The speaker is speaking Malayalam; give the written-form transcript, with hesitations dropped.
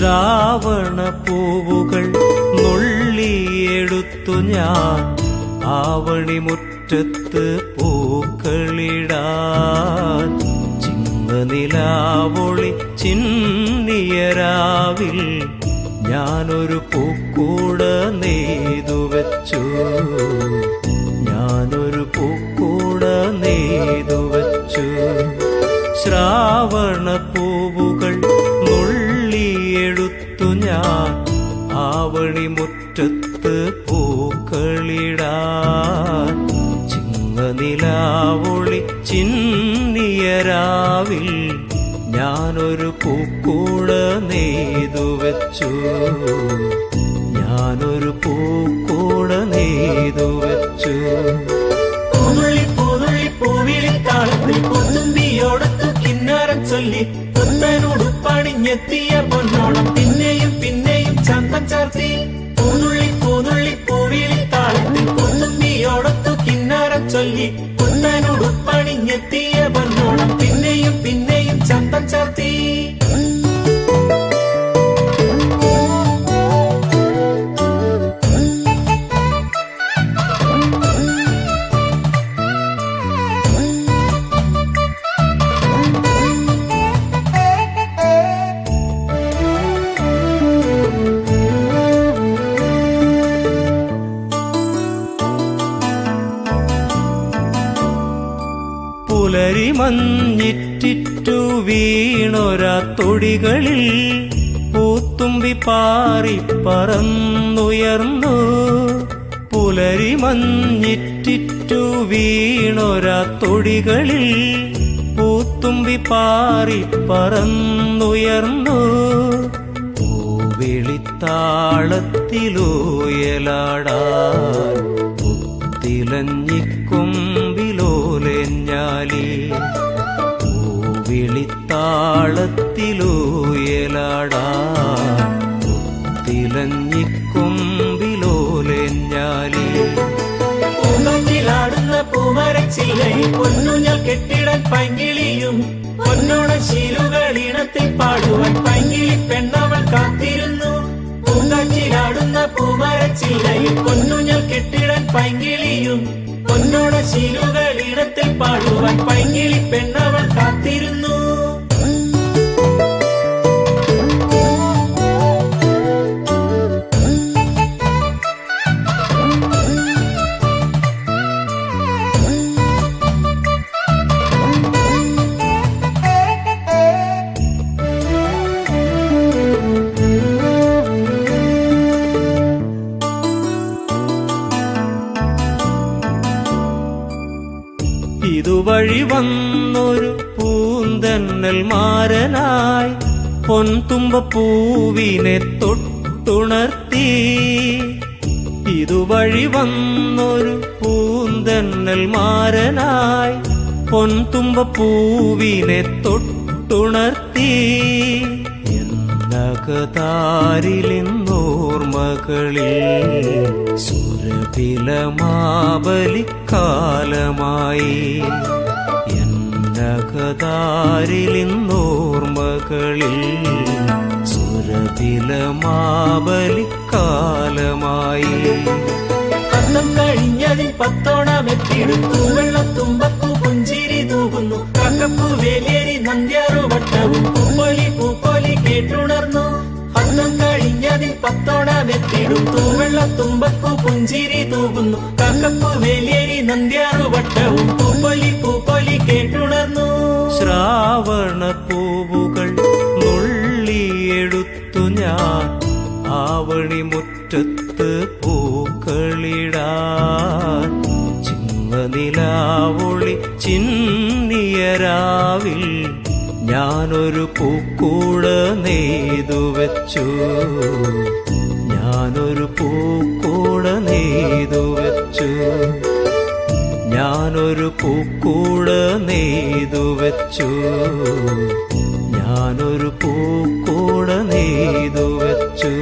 ശ്രാവണ പൂവുകൾ നുള്ളിയെടുത്തു ഞാൻ ആവണിമുറ്റത്ത് പൂക്കളിടാൻ. ചിങ്ങനിലാവൊളി ചിന്നിയരാവിൽ ഞാനൊരു പൂക്കൂട നെയ്തുവച്ചു. ഞാനൊരു പൂക്കൂട നെയ്തുവച്ചു. ശ്രാവണ പൂവുകൾ നുള്ളിയെടുത്തു ഞാൻ ആവണിമുറ്റത്ത് പൂക്കളിടാൻ. ചിങ്ങനിലാവൊളി ചിന്നിയരാവിൽ ഞാനൊരു പൂക്കൂട നെയ്തുവച്ചു. ഞാനൊരു പൂക്കൂട നെയ്തുവച്ചു. പൂനുള്ളി പൂനുള്ളി പൂവിളി താളത്തിൽ പൂത്തുമ്പിയോടത്തു കിന്നാരം ചൊല്ലി പുത്തനുടുപ്പണിഞ്ഞെത്തിയ പൊന്നോണം പിന്നെയും പിന്നെയും ചന്തം ചാർത്തി. പൂനുള്ളി പൂനുള്ളി പൂവിളി താളത്തിൽ പൂത്തുമ്പിയോടത്തു കിന്നാരം ചൊല്ലി പുത്തനുടുപ്പണിഞ്ഞെത്തിയ പൊന്നോണം പിന്നെയും പിന്നെയും ചന്തം ചാർത്തി. പുലരി മഞ്ഞിറ്റിറ്റു വീണൊരാ തൊടികളിൽ പൂത്തുമ്പി പാറി പറന്നുയർന്നു. പുലരി മഞ്ഞിറ്റിറ്റു വീണൊരാ തൊടികളിൽ പൂത്തുമ്പി പാറി പറന്നുയർന്നു. പൂവിളിത്താളത്തിലൂയലാടാൻ പുത്തിലഞ്ഞിക്കൊമ്പിലോലെഞ്ഞാലി. പൂവിളിത്താളത്തിലൂയലാടാൻ പുത്തിലഞ്ഞിക്കൊമ്പിലോലെഞ്ഞാലി. പൂങ്കാറ്റിലാടുന്ന പൂമരച്ചില്ലയിൽ പൊന്നുഞ്ഞൽ കെട്ടിടാൻ പൈങ്കിളിയും പൊന്നോണ ശീലുകൾ ഇണത്തിൽ പാടുവാൻ പൈങ്കിളി പെണ്ണവൾ കാത്തിരുന്നു. പൂങ്കാറ്റിലാടുന്ന പൂമരച്ചില്ലയിൽ പൊന്നുഞ്ഞൽ കെട്ടിടാൻ പൈങ്കിളിയും പൊന്നോണ ശീലുകൾ ഇണത്തിൽ പാടുവാൻ പൈങ്കിളി പെണ്ണവൾ കാത്തിരുന്നു. ഇതുവഴി വന്നൊരു പൂന്തന്നൽ മാരനായി പൊൻതുമ്പപ്പൂവിനെ തൊട്ടുണർത്തി. ഇതുവഴി വന്നൊരു പൂന്തന്നൽ മാരനായി പൊൻതുമ്പപ്പൂവിനെ തൊട്ടുണർത്തി. എന്നകതാരിലിന്നോർമകളിൽ സുരഭിലമാബലിക്കാലമായി. എന്നകതാരിലിന്നോർമകളിൽ സുരഭിലമാബലിക്കാലമായി. അന്നം കഴിഞ്ഞതിൽ പത്തോണമെത്തിടും തൂവെള്ളത്തുമ്പപ്പൂ പുഞ്ചിരി തൂകുന്നു. കാക്കപ്പൂ വേലേരി നന്ദ്യാറു വട്ടവും പൂപ്പൊലി പൂപ്പൊലി കേട്ടുണർന്നു. അന്നം കഴിഞ്ഞതിൽ പത്തോണമെത്തിടും തൂവെള്ളത്തുമ്പപ്പൂ പുഞ്ചിരി തൂകുന്നു. കാക്കപ്പൂ വേലേരി നന്ദ്യാറു വട്ടവും പൂപ്പൊലി പൂപ്പൊലി കേട്ടുണർന്നു. ശ്രാവണ പൂവുകൾ നുള്ളിയെടുത്തു ഞാൻ ആവണിമുറ്റത്ത് പൂക്കളിടാൻ. ചിങ്ങനിലാവൊളി ചിന്നിയരാവിൽ ഞാനൊരു പൂക്കൂട നെയ്തുവച്ചു. ഞാനൊരു പൂക്കൂട നെയ്തുവച്ചു. ഞാനൊരു പൂക്കൂട നെയ്തുവച്ചു. ഞാനൊരു പൂക്കൂട നെയ്തുവച്ചു.